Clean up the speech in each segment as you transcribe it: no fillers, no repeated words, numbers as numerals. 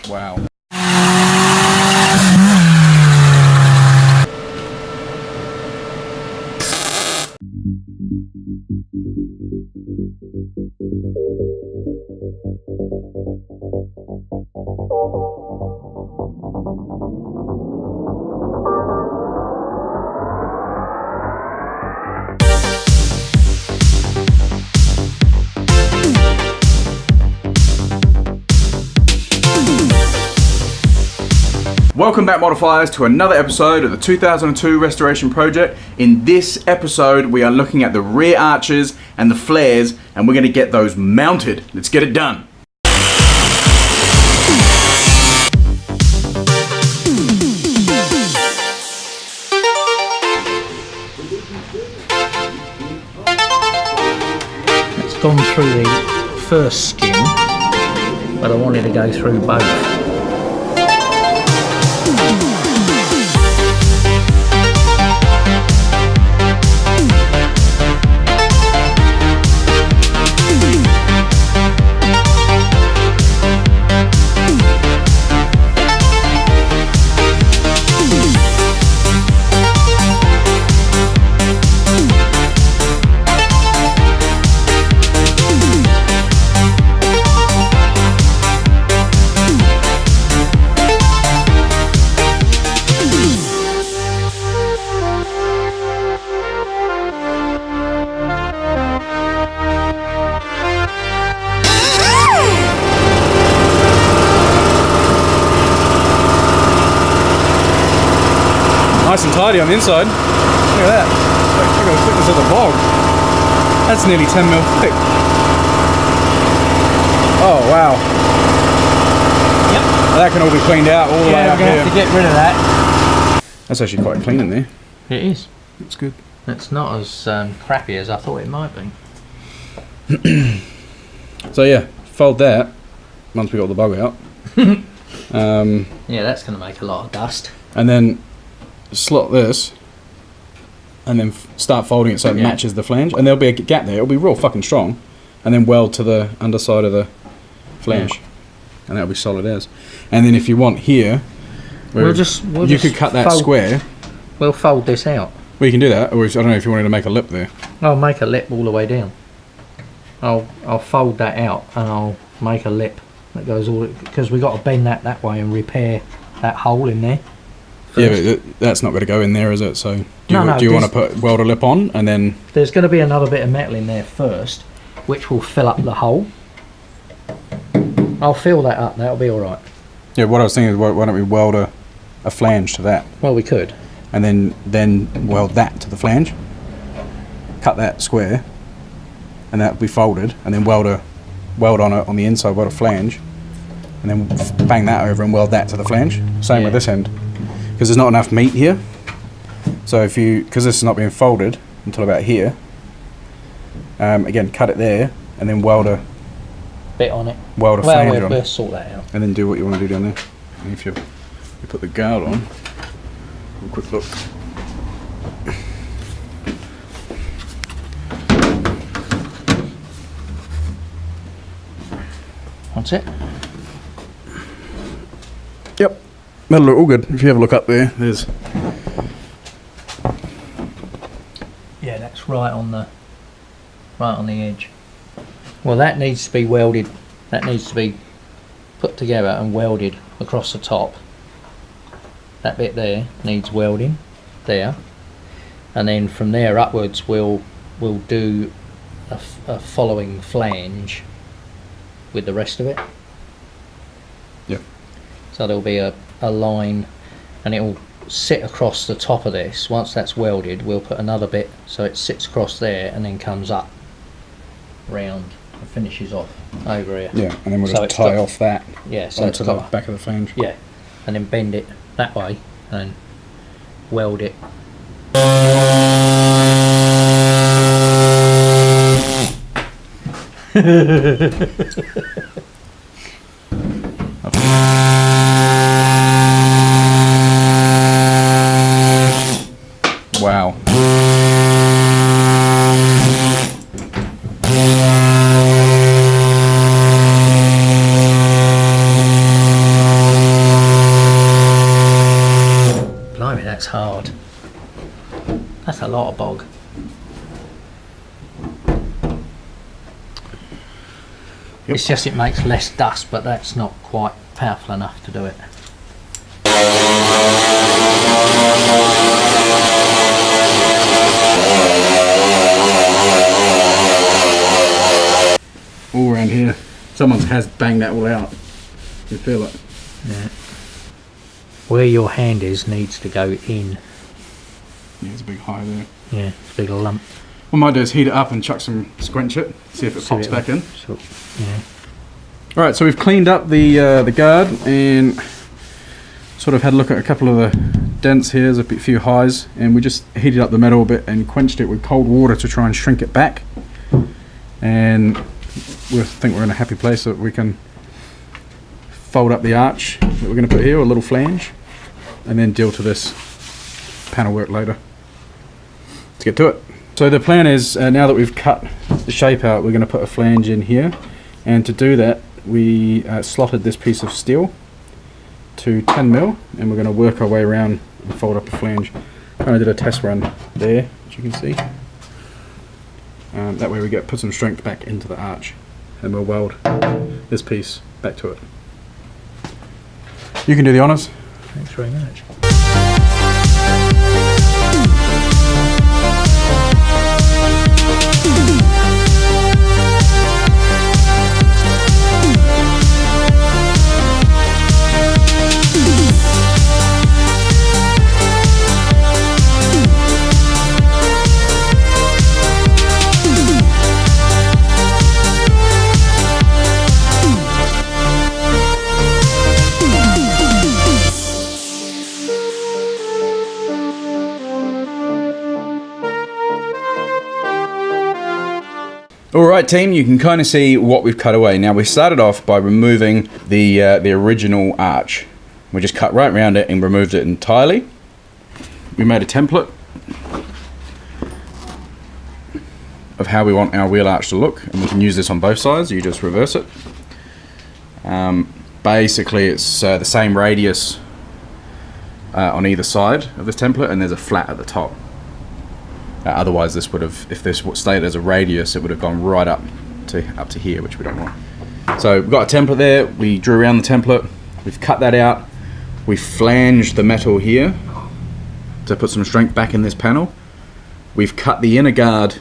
Wow. Welcome back, modifiers, to another episode of the 2002 restoration project. In this episode we are looking at the rear arches and the flares, and we're going to get those mounted. Let's get it done. It's gone through the first skin, but I wanted to go through both. Nice and tidy on the inside. Look at that. Look at the thickness of the bog. That's nearly 10 mil thick. Oh wow. Yep. That can all be cleaned out all the way up here. We're going to have to get rid of that. That's actually quite clean in there. It is. It's good. It's not as crappy as I thought it might be. So yeah, fold that once we got the bog out. Yeah, that's going to make a lot of dust. And then slot this and then start folding it so it matches the flange, and there'll be a gap there. It'll be real fucking strong, and then weld to the underside of the flange, and that'll be solid as. And then if you want here, you could cut that square. We'll fold this out. Well, you can do that, or if, I don't know if you wanted to make a lip there. I'll make a lip all the way down. I'll fold that out and I'll make a lip that goes all, because we got to bend that way and repair that hole in there. Yeah, but that's not going to go in there, is it? So do you want to weld a lip on, and then there's going to be another bit of metal in there first, which will fill up the hole. I'll fill that up. That'll be all right. Yeah, what I was thinking is, why don't we weld a flange to that? Well, we could. And then weld that to the flange. Cut that square, and that'll be folded, and then weld on it on the inside, weld a flange, and then bang that over and weld that to the flange. Same with this end. Because there's not enough meat here, so because this is not being folded until about here, again, cut it there and then weld a bit on it. Weld a flange on. We'll sort that out. And then do what you want to do down there. And if you put the guard on, have a quick look. That's it. Yep. That'll look all good. If you have a look up there, there's... Yeah, that's right on the edge. Well, that needs to be welded. That needs to be put together and welded across the top. That bit there needs welding there, and then from there upwards we'll do a following flange with the rest of it. Yeah. So there'll be a line, and it will sit across the top of this. Once that's welded, we'll put another bit so it sits across there and then comes up round and finishes off over here. Yeah, and then we'll just tie off that onto the back of the flange. Yeah, and then bend it that way and weld it. Wow. Yep. It's just it makes less dust, but that's not quite powerful enough to do it. All around here, someone has banged that all out. You feel it. Yeah. Where your hand is needs to go in. Yeah, there's a big high there. Yeah, it's a big lump. What I might do is heat it up and chuck some squench it, see if it pops back in. So, yeah. Alright, so we've cleaned up the guard and sort of had a look at a couple of the dents here. There's a few highs, and we just heated up the metal a bit and quenched it with cold water to try and shrink it back. And we think we're in a happy place that we can fold up the arch that we're going to put here, a little flange, and then deal to this panel work later. Let's get to it. So the plan is, now that we've cut the shape out, we're going to put a flange in here, and to do that we slotted this piece of steel to 10mm, and we're going to work our way around and fold up a flange. I did a test run there, as you can see. That way we put some strength back into the arch, and we'll weld this piece back to it. You can do the honours. Thanks very much. Alright team, you can kind of see what we've cut away. Now we started off by removing the original arch. We just cut right around it and removed it entirely. We made a template of how we want our wheel arch to look, and we can use this on both sides. You just reverse it. Basically it's the same radius on either side of this template, and there's a flat at the top. Otherwise this would have, if this stayed as a radius, it would have gone right up to here, which we don't want. So we've got a template there, we drew around the template, we've cut that out, we flanged the metal here to put some strength back in this panel. We've cut the inner guard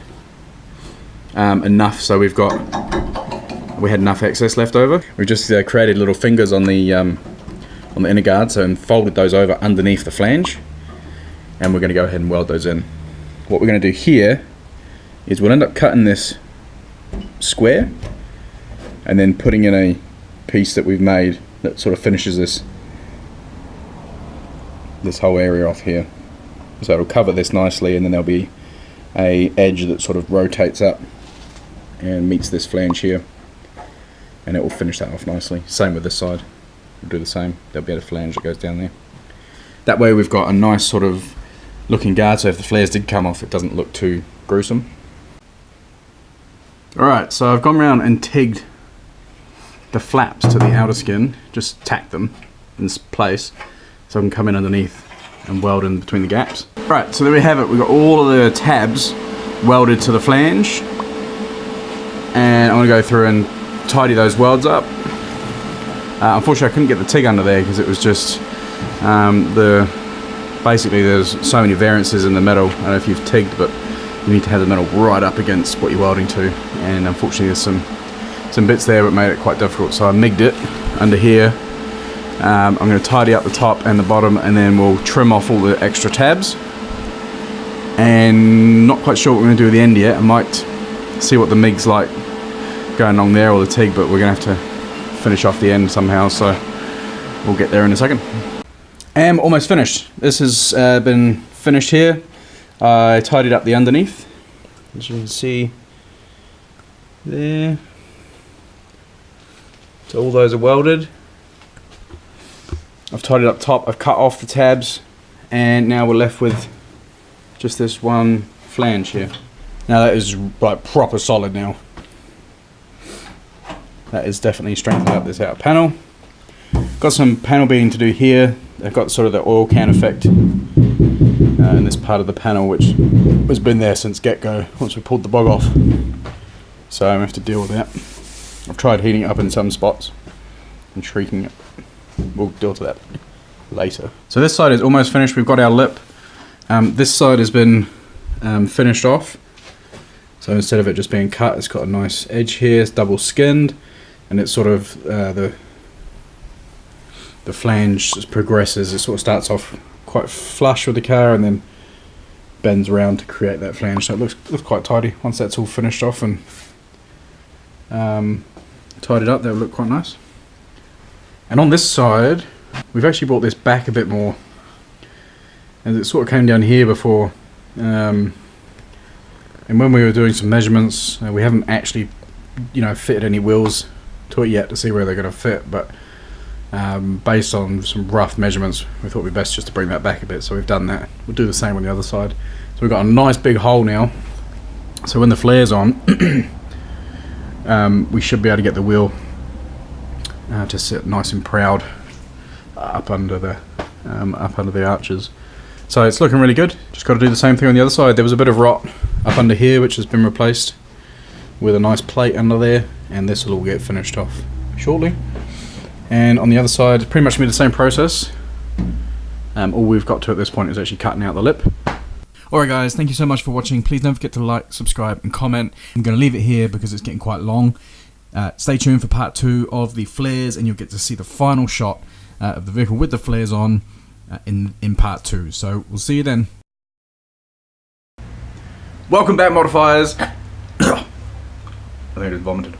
enough so we had enough excess left over. We've just created little fingers on the inner guard, and folded those over underneath the flange, and we're going to go ahead and weld those in. What we're going to do here is we'll end up cutting this square and then putting in a piece that we've made that sort of finishes this whole area off here. So it'll cover this nicely, and then there'll be a edge that sort of rotates up and meets this flange here, and it will finish that off nicely. Same with this side, we'll do the same. There'll be a flange that goes down there. That way we've got a nice sort of looking guard, so if the flares did come off, it doesn't look too gruesome. Alright, so I've gone around and tigged the flaps to the outer skin, just tacked them in place so I can come in underneath and weld in between the gaps. Right, so there we have it. We've got all of the tabs welded to the flange, and I'm going to go through and tidy those welds up. Unfortunately I couldn't get the TIG under there because it was just basically there's so many variances in the metal. I don't know if you've TIGged, but you need to have the metal right up against what you're welding to, and unfortunately there's some bits there that made it quite difficult, so I MIGged it under here. I'm going to tidy up the top and the bottom, and then we'll trim off all the extra tabs, and not quite sure what we're going to do with the end yet. I might see what the MIG's like going along there, or the TIG, but we're going to have to finish off the end somehow, so we'll get there in a second. I'm almost finished. This has been finished here. I tidied up the underneath, as you can see there. So all those are welded. I've tidied up top, I've cut off the tabs, and now we're left with just this one flange here. Now that is like proper solid now. That is definitely strengthened up this outer panel. Got some panel beading to do here. I've got sort of the oil can effect in this part of the panel, which has been there since get-go once we pulled the bog off. So I have to deal with that. I've tried heating it up in some spots and shrieking it. We'll deal to that later. So this side is almost finished. We've got our lip. This side has been finished off. So instead of it just being cut, it's got a nice edge here. It's double skinned, and it's sort of the flange progresses. It sort of starts off quite flush with the car and then bends around to create that flange. So it looks quite tidy. Once that's all finished off and tidied up, that'll look quite nice. And on this side, we've actually brought this back a bit more, and it sort of came down here before. And when we were doing some measurements, we haven't actually, fitted any wheels to it yet to see where they're going to fit. But based on some rough measurements, we thought it'd be best just to bring that back a bit. So we've done that. We'll do the same on the other side. So we've got a nice big hole now. So when the flare's on, we should be able to get the wheel to sit nice and proud up under the arches. So it's looking really good. Just got to do the same thing on the other side. There was a bit of rot up under here which has been replaced with a nice plate under there, and this will all get finished off shortly. And on the other side, it's pretty much going to be the same process. All we've got to at this point is actually cutting out the lip. Alright guys, thank you so much for watching. Please don't forget to like, subscribe and comment. I'm going to leave it here because it's getting quite long. Stay tuned for part 2 of the flares, and you'll get to see the final shot of the vehicle with the flares on in part 2. So we'll see you then. Welcome back, modifiers. I think I just vomited.